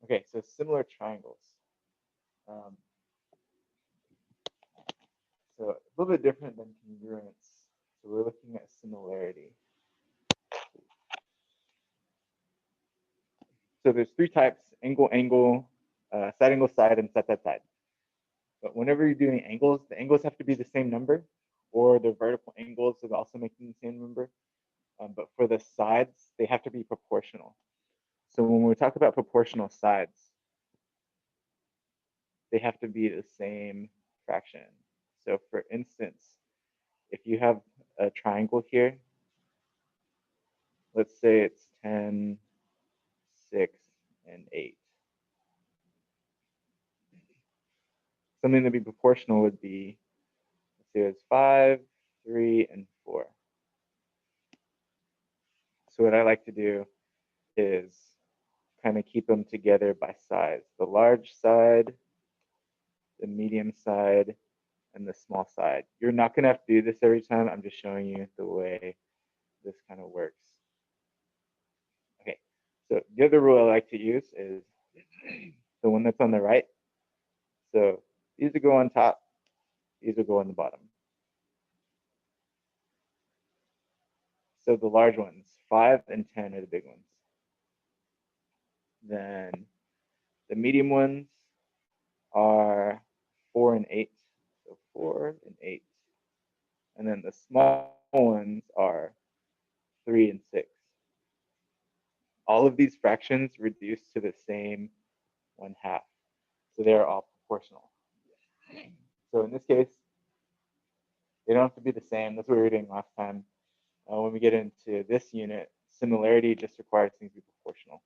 Okay, so similar triangles. So a little bit different than congruence. So we're looking at similarity. So there's three types: angle, angle, side angle, side, and side, side, side. But whenever you're doing angles, the angles have to be the same number, or the vertical angles are also making the same number. But for the sides, they have to be proportional. So when we talk about proportional sides, they have to be the same fraction. So for instance, if you have a triangle here, let's say it's 10, 6, and 8. Something to be proportional would be, let's say it's 5, 3, and 4. So what I like to do is kind of keep them together by size. The large side, the medium side, and the small side. You're not going to have to do this every time. I'm just showing you the way this kind of works. Okay, so the other rule I like to use is the one that's on the right. So these will go on top, these will go on the bottom. So the large ones, 5 and 10 are the big ones. Then the medium ones are 4 and 8. So 4 and 8. And then the small ones are 3 and 6. All of these fractions reduce to the same 1/2. So they're all proportional. So in this case, they don't have to be the same. That's what we were doing last time. When we get into this unit, similarity just requires things to be proportional.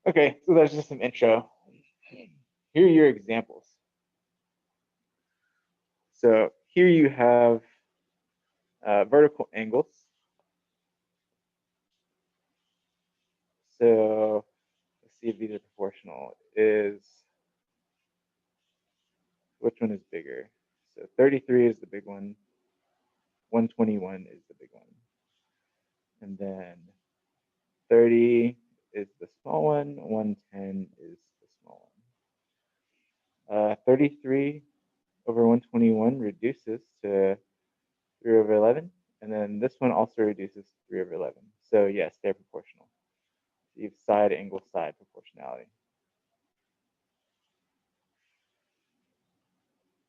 Okay, so that's just some intro. Here are your examples. So here you have vertical angles. So let's see if these are proportional. Which one is bigger? So 33 is the big one. 121 is the big one. And then 30 is the small one. 110 is the small one. 33 over 121 reduces to 3 over 11. And then this one also reduces to 3 over 11. So yes, they're proportional. So you have side, angle, side proportionality.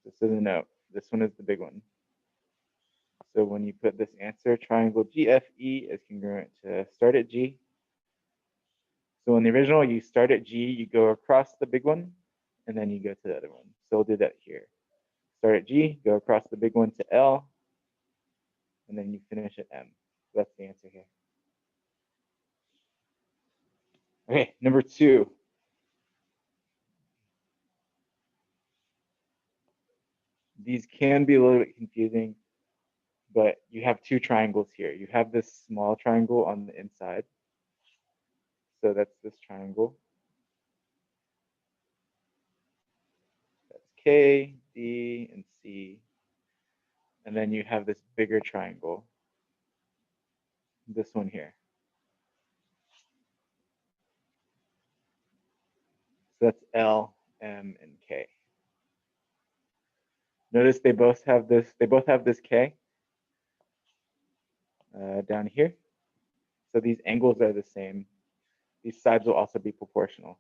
This is a note. This one is the big one. So when you put this answer, triangle GFE is congruent to start at G. So in the original, you start at G, you go across the big one, and then you go to the other one. So we'll do that here. Start at G, go across the big one to L, and then you finish at M. So that's the answer here. Okay, number 2. These can be a little bit confusing, but you have 2 triangles here. You have this small triangle on the inside. So that's this triangle. That's K, D, and C. And then you have this bigger triangle, this one here. So that's L, M, and K. Notice they both have this K down here. So these angles are the same. These sides will also be proportional.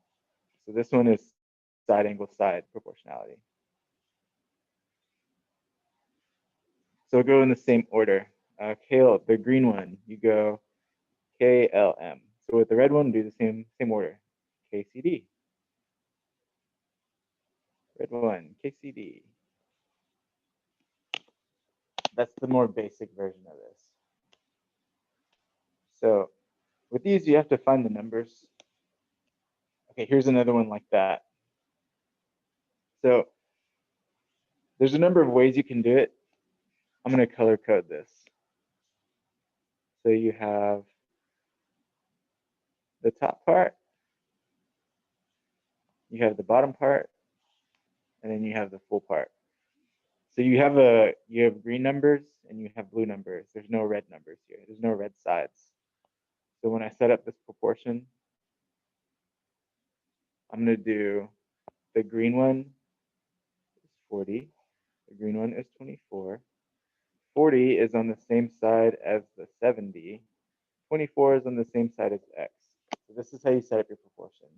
So this one is side angle side proportionality. So we'll go in the same order. Kale, the green one, you go KLM. So with the red one, do the same order. KCD. Red one, KCD. That's the more basic version of this. So with these, you have to find the numbers. Okay, here's another one like that. So there's a number of ways you can do it. I'm going to color code this. So you have the top part, you have the bottom part, and then you have the full part. So you have green numbers and you have blue numbers. There's no red numbers here. There's no red sides. So when I set up this proportion, I'm going to do the green one is 40. The green one is 24. 40 is on the same side as the 70. 24 is on the same side as x. So this is how you set up your proportion.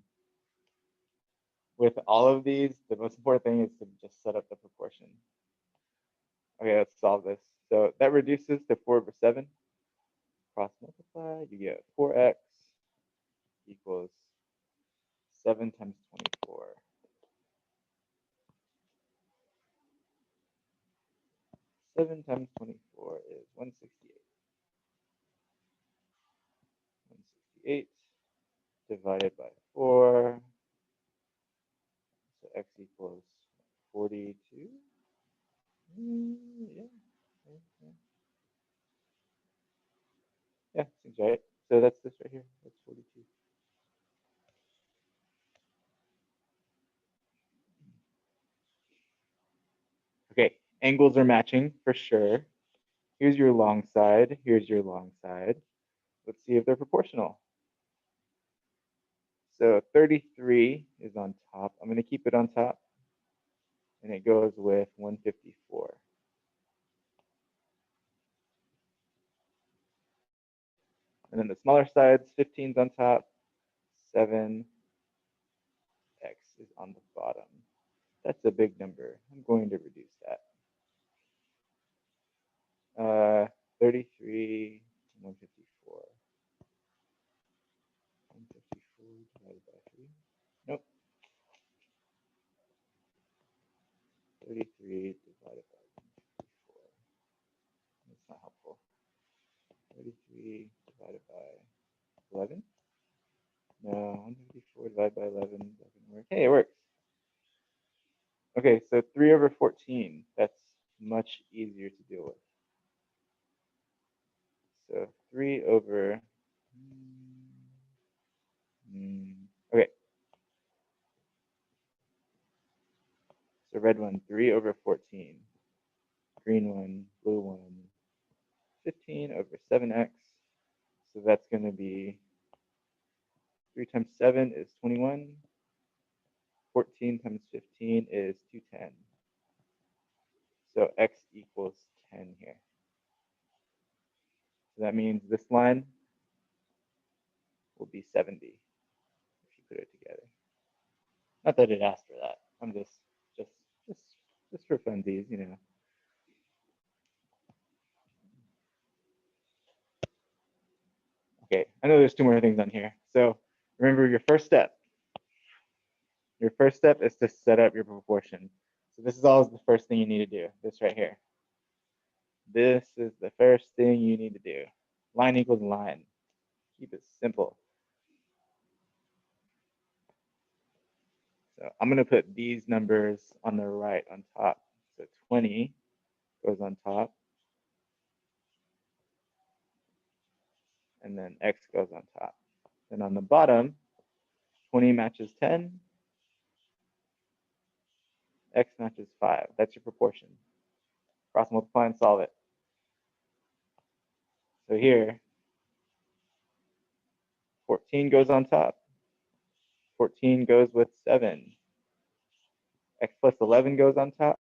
With all of these, the most important thing is to just set up the proportion. Okay, let's solve this. So that reduces to 4 over 7. Cross multiply, you get 4x equals 7 times 24. 7 times 24 is 168. 168 divided by 4. So x equals 42. Yeah. Yeah, seems right. So that's this right here. That's 42. Okay, angles are matching for sure. Here's your long side. Here's your long side. Let's see if they're proportional. So 33 is on top. I'm going to keep it on top. And it goes with 154. And then the smaller sides, 15 is on top. 7x is on the bottom. That's a big number. I'm going to reduce that. 33, 154. 154 divided by 3. Nope. 33 divided by 154. That's not helpful. 33 divided by 11. No, 154 divided by 11 doesn't work. Hey, it works. Okay, so 3 over 14. That's much easier to deal with. So 3 over... Okay. So red one, 3 over 14. Green one, blue one, 15 over 7x. So that's going to be 3 times 7 is 21. 14 times 15 is 210. So x equals 10 here. So that means this line will be 70 if you put it together. Not that it asked for that. I'm just for funsies, you know. Okay, I know there's 2 more things on here. So remember your first step. Your first step is to set up your proportion. So this is always the first thing you need to do, this right here. This is the first thing you need to do. Line equals line. Keep it simple. So I'm going to put these numbers on the right on top. So 20 goes on top. And then x goes on top. Then on the bottom, 20 matches 10. X matches 5. That's your proportion. Cross multiply and solve it. So here, 14 goes on top. 14 goes with 7. X plus 11 goes on top.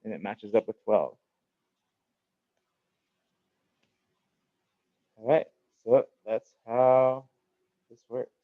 And it matches up with 12. All right, so that's how this works.